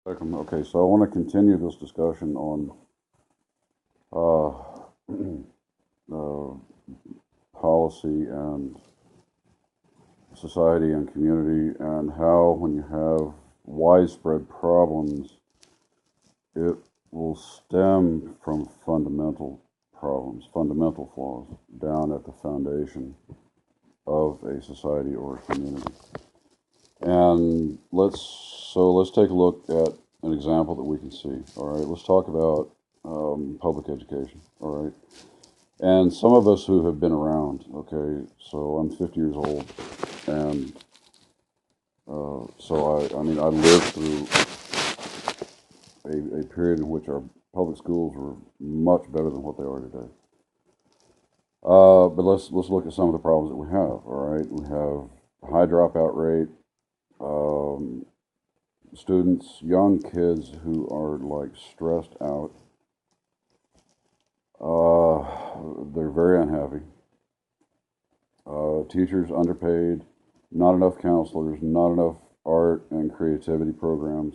Okay, so I want to continue this discussion on uh, uh, policy and society and community, and how, when you have widespread problems, it will stem from fundamental problems, fundamental flaws, down at the foundation of a society or a community. And let's take a look at an example that we can see. All right, let's talk about public education. All right, and some of us who have been around. Okay, so I'm 50 years old, and I mean, I lived through a period in which our public schools were much better than what they are today. But let's look at some of the problems that we have. All right, we have a high dropout rate. Um, Students, young kids who are like stressed out. They're very unhappy. Teachers underpaid, not enough counselors, not enough art and creativity programs.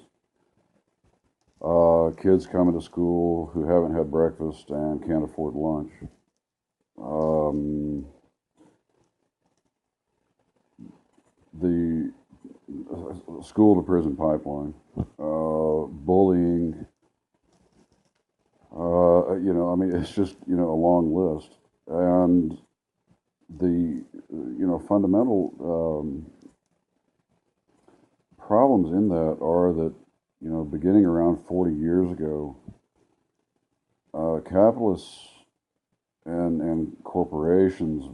Kids coming to school who haven't had breakfast and can't afford lunch. Um, the school to prison pipeline, bullying. I mean, it's just a long list, and the fundamental problems in that are that beginning around 40 years ago, capitalists and corporations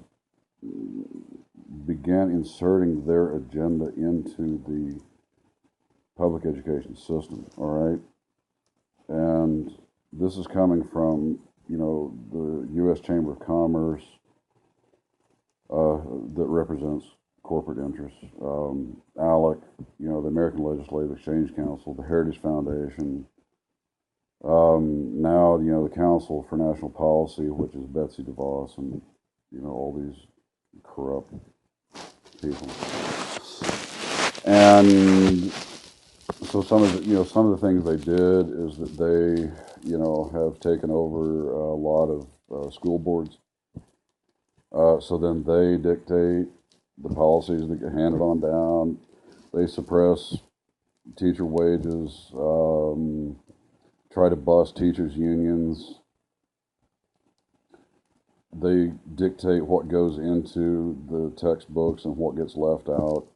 began inserting their agenda into the public education system. All right, and this is coming from the U.S. Chamber of Commerce, that represents corporate interests. ALEC, the American Legislative Exchange Council, the Heritage Foundation. Now, the Council for National Policy, which is Betsy DeVos and all these corrupt people. And so some of the things they did is that they have taken over a lot of school boards. So then they dictate the policies that get handed on down. They suppress teacher wages, try to bust teachers' unions. They dictate what goes into the textbooks and what gets left out.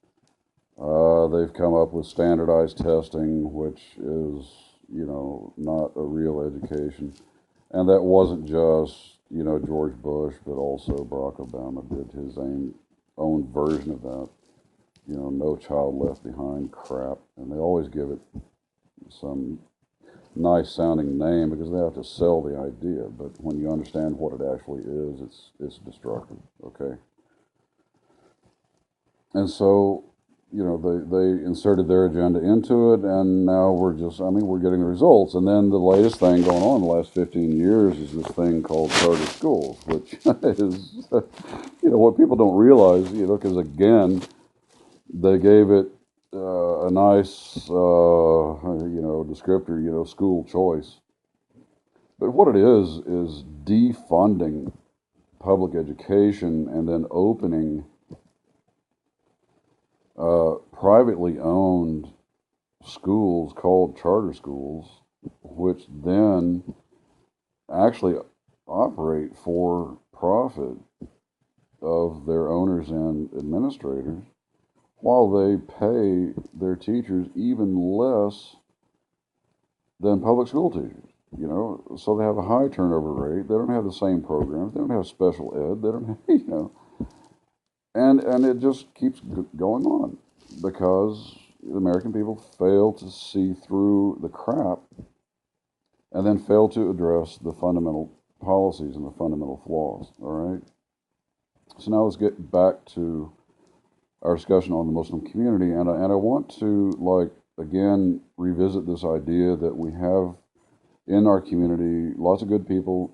They've come up with standardized testing, which is, not a real education. And that wasn't just, George Bush, but also Barack Obama did his own version of that. No child left behind crap. And they always give it some nice sounding name because they have to sell the idea. But when you understand what it actually is, it's destructive. Okay. And so, they inserted their agenda into it, and now we're getting the results. And then the latest thing going on in the last 15 years is this thing called charter schools, which is, what people don't realize, because again, they gave it a nice, descriptor, school choice. But what it is defunding public education and then opening privately owned schools called charter schools, which then actually operate for profit of their owners and administrators, while they pay their teachers even less than public school teachers. So they have a high turnover rate. They don't have the same programs. They don't have special ed. They don't have, and it just keeps going on because the American people fail to see through the crap and then fail to address the fundamental policies and the fundamental flaws. All right. So now let's get back to our discussion on the Muslim community, and I want to again revisit this idea that we have in our community lots of good people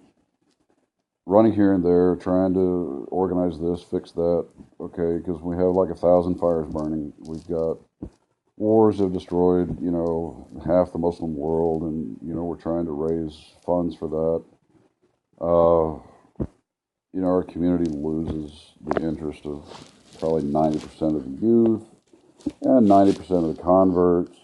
running here and there, trying to organize this, fix that. Okay, because we have like 1,000 fires burning. We've got Wars have destroyed, half the Muslim world, and, we're trying to raise funds for that. Uh, our community loses the interest of probably 90% of the youth and 90% of the converts.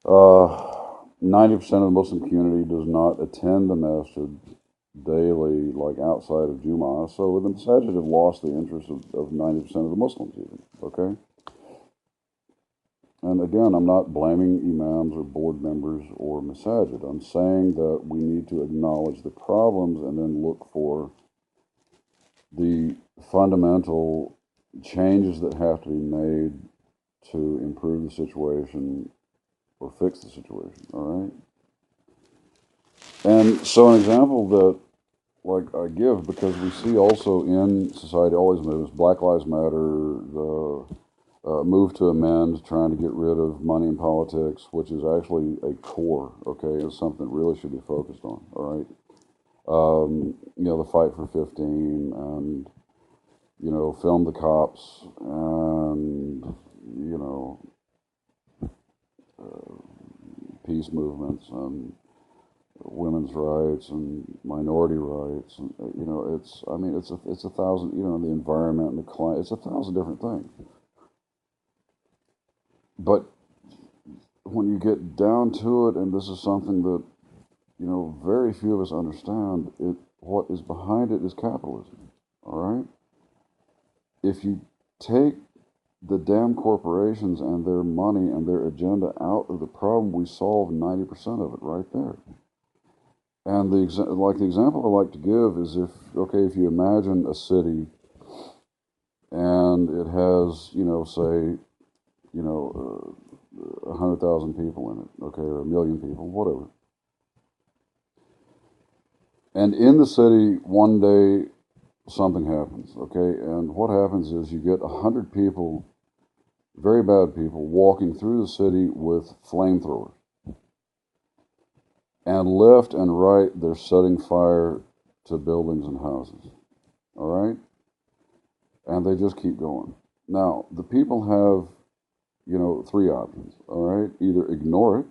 90% of the Muslim community does not attend the masjid daily, like outside of Jumu'ah. So the masajid have lost the interest of 90% of the Muslims, even. Okay? And again, I'm not blaming imams or board members or masajid. I'm saying that we need to acknowledge the problems and then look for the fundamental changes that have to be made to improve the situation or fix the situation. All right. And so, an example that, like, I give, because we see also in society all these movements, Black Lives Matter, the move to amend, trying to get rid of money in politics, which is actually a core, okay, is something that really should be focused on, all right? The fight for 15 and, film the cops and, peace movements and women's rights and minority rights. And, it's a thousand, the environment and the climate, it's a thousand different things. But when you get down to it, and this is something that, very few of us understand, what is behind it is capitalism, all right? If you take the damn corporations and their money and their agenda out of the problem, we solve 90% of it right there. And the example I like to give is if you imagine a city and it has, say, 100,000 people in it, okay, or 1,000,000 people, whatever. And in the city, one day, something happens, okay? And what happens is you get 100 people, very bad people, walking through the city with flamethrowers. And left and right, they're setting fire to buildings and houses, all right? And they just keep going. Now, the people have, three options, all right? Either ignore it,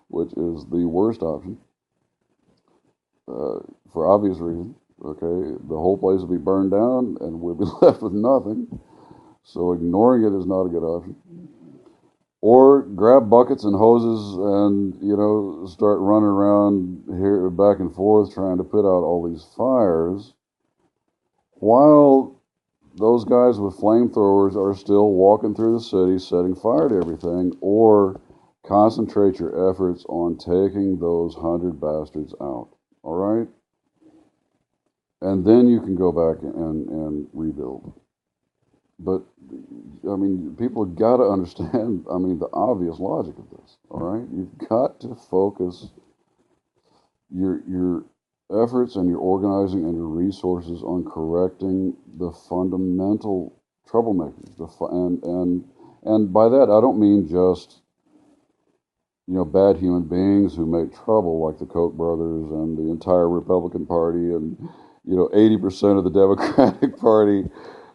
which is the worst option, for obvious reasons. Okay, the whole place will be burned down, and we'll be left with nothing. So ignoring it is not a good option. Or grab buckets and hoses and start running around here back and forth trying to put out all these fires, while those guys with flamethrowers are still walking through the city setting fire to everything. Or concentrate your efforts on taking those 100 bastards out. All right? And then you can go back and rebuild. But, people have got to understand, the obvious logic of this, all right? You've got to focus your efforts and your organizing and your resources on correcting the fundamental troublemakers. And by that, I don't mean just, bad human beings who make trouble like the Koch brothers and the entire Republican Party and 80% of the Democratic Party,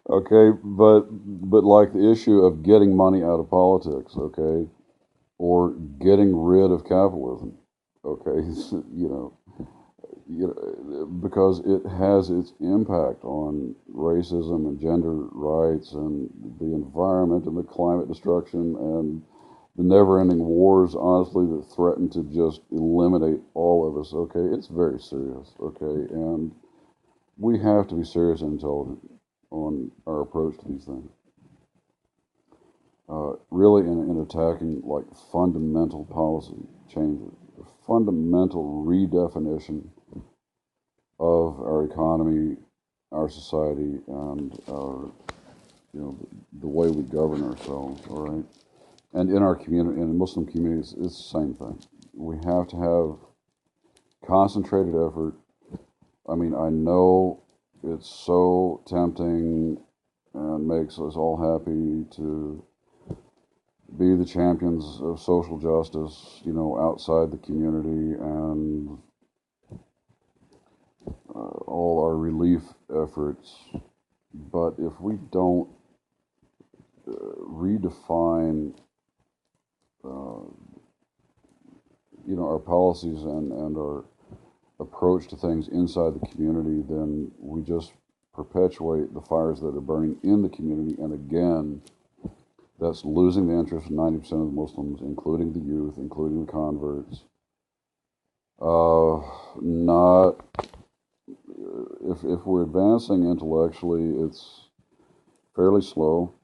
okay, but like the issue of getting money out of politics, okay, or getting rid of capitalism, okay, because it has its impact on racism and gender rights and the environment and the climate destruction and the never-ending wars, honestly, that threaten to just eliminate all of us, okay. It's very serious, okay, and we have to be serious and intelligent on our approach to these things. Really, in attacking like fundamental policy changes, fundamental redefinition of our economy, our society, and our, the way we govern ourselves. All right, and in our community, in Muslim communities, it's the same thing. We have to have concentrated effort. I know it's so tempting and makes us all happy to be the champions of social justice, outside the community and all our relief efforts. But if we don't redefine, uh, our policies and our approach to things inside the community, then we just perpetuate the fires that are burning in the community. And again, that's losing the interest of 90% of the Muslims, including the youth, including the converts. Not if we're advancing intellectually, it's fairly slow.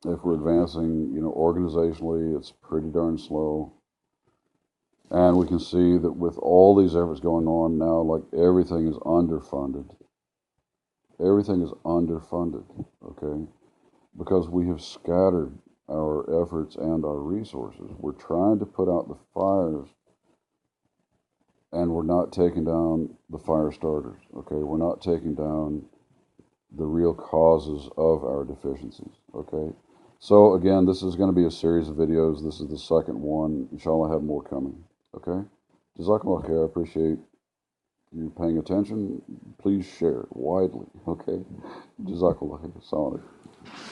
If we're advancing, organizationally, it's pretty darn slow. And we can see that with all these efforts going on now, like everything is underfunded. Everything is underfunded, okay? Because we have scattered our efforts and our resources. We're trying to put out the fires, and we're not taking down the fire starters, okay? We're not taking down the real causes of our deficiencies, okay? So again, this is going to be a series of videos. This is the second one. Inshallah, I have more coming, okay? Jazakallah khair. I appreciate you paying attention. Please share widely, okay? Jazakallah khair. Assalamu alaikum.